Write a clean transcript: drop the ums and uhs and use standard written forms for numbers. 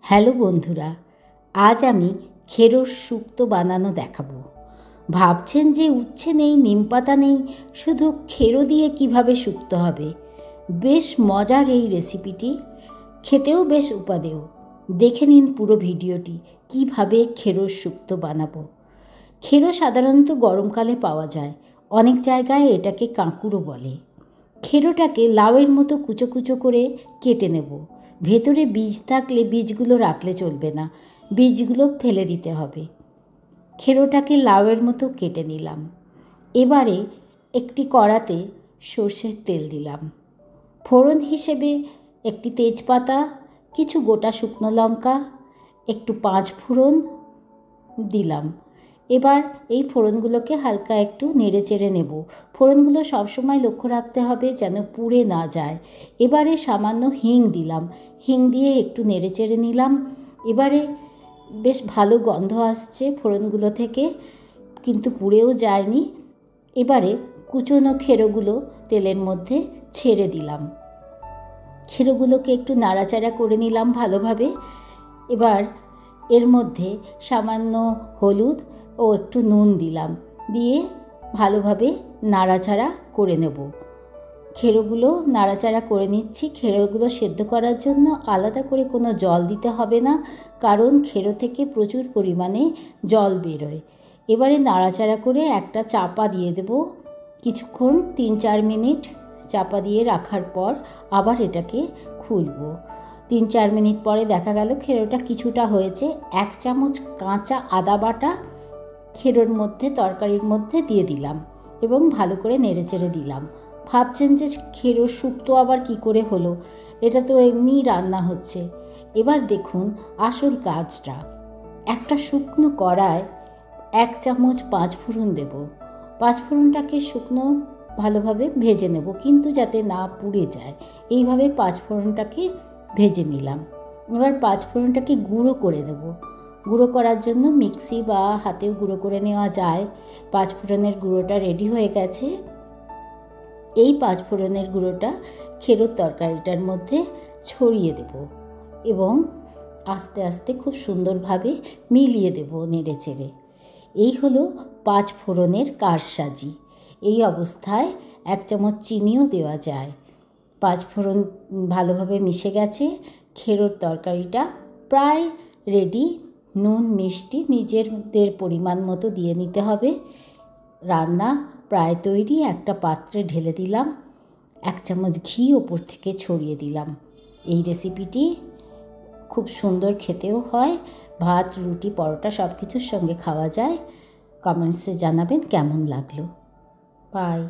Hello বন্ধুরা, আজ আমি খেরোর শুক্তো বানানো দেখাবো। ভাবছেন যে উচ্ছে নেই, নিমপাতা নেই, শুধু খেরো দিয়ে কিভাবে শুক্তো হবে। বেশ মজার এই রেসিপিটি, খেতেও বেশ উপাদেয়। দেখে নিন পুরো ভিডিওটি কিভাবে খেরোর শুক্তো বানাবো। খেরো সাধারণত গরমকালে পাওয়া যায়, অনেক জায়গায় এটাকে কাঁকুড়ো বলে। খেরোটাকে লাউয়ের মতো কুচো কুচো করে কেটে নেব। ভেতরে বীজ থাকলে বীজগুলো রাখলে চলবে না, বীজগুলো ফেলে দিতে হবে। খেরোটাকে লাউয়ের মতো কেটে নিলাম। এবারে একটি কড়াতে সর্ষের তেল দিলাম। ফোড়ন হিসেবে একটি তেজপাতা, কিছু গোটা শুকনো লঙ্কা, একটু পাঁচ ফোড়ন দিলাম। এবার এই ফোড়নগুলোকে হালকা একটু নেড়ে চেড়ে নেব। ফোড়নগুলো সবসময় লক্ষ্য রাখতে হবে যেন পুড়ে না যায়। এবারে সামান্য হিং দিলাম, হিং দিয়ে একটু নেড়ে চেড়ে নিলাম। এবারে বেশ ভালো গন্ধ আসছে ফোড়নগুলো থেকে, কিন্তু পুড়েও যায়নি। এবারে কুচনো খেরোগুলো তেলের মধ্যে ছেড়ে দিলাম। খেরোগুলোকে একটু নাড়াচাড়া করে নিলাম ভালোভাবে। এবার এর মধ্যে সামান্য হলুদ ও একটু নুন দিলাম, দিয়ে ভালোভাবে নাড়াচাড়া করে নেব। খেরোগুলো নাড়াচাড়া করে নিচ্ছি। খেরোগুলো সেদ্ধ করার জন্য আলাদা করে কোনো জল দিতে হবে না, কারণ খেরো থেকে প্রচুর পরিমাণে জল বেরোয়। এবারে নাড়াচাড়া করে একটা চাপা দিয়ে দেব। কিছুক্ষণ 3-4 মিনিট চাপা দিয়ে রাখার পর আবার এটাকে খুলব। 3-4 মিনিট পরে দেখা গেল খেরোটা কিছুটা হয়েছে। 1 চামচ কাঁচা আদা বাটা খেরোর মধ্যে, তরকারির মধ্যে দিয়ে দিলাম এবং ভালো করে নেড়েচেড়ে দিলাম। ভাবছেন যে খেরোর শুক্তো আবার কি করে হলো, এটা তো এমনিই রান্না হচ্ছে। এবার দেখুন আসল কাজটা। একটা শুকনো কড়ায় 1 চামচ পাঁচফোড়ন দেব। পাঁচফোড়নটাকে শুকনো ভালোভাবে ভেজে নেব, কিন্তু যাতে না পুড়ে যায়, এইভাবে পাঁচফোড়নটাকে ভেজে নিলাম। এবার পাঁচফোড়নটাকে গুঁড়ো করে দেব। গুঁড়ো করার জন্য মিক্সি বা হাতেও গুঁড়ো করে নেওয়া যায়। পাঁচফোড়নের গুঁড়োটা রেডি হয়ে গেছে। এই পাঁচফোড়নের গুঁড়োটা খেরোর তরকারিটার মধ্যে ছড়িয়ে দেব এবং আস্তে আস্তে খুব সুন্দরভাবে মিলিয়ে দেব নেড়ে চেড়ে। এই হলো পাঁচফোড়নের কারসাজি। এই অবস্থায় 1 চামচ চিনিও দেওয়া যায়। পাঁচফোড়ন ভালোভাবে মিশে গেছে। খেরোর তরকারিটা প্রায় রেডি। নুন মিষ্টি নিজেদের পরিমাণ মতো দিয়ে নিতে হবে। রান্না প্রায় তৈরি। একটা পাত্রে ঢেলে দিলাম। 1 চামচ ঘি ওপর থেকে ছড়িয়ে দিলাম। এই রেসিপিটি খুব সুন্দর খেতেও হয়। ভাত, রুটি, পরোটা সব কিছুর সঙ্গে খাওয়া যায়। কমেন্টসে জানাবেন কেমন লাগলো। বাই।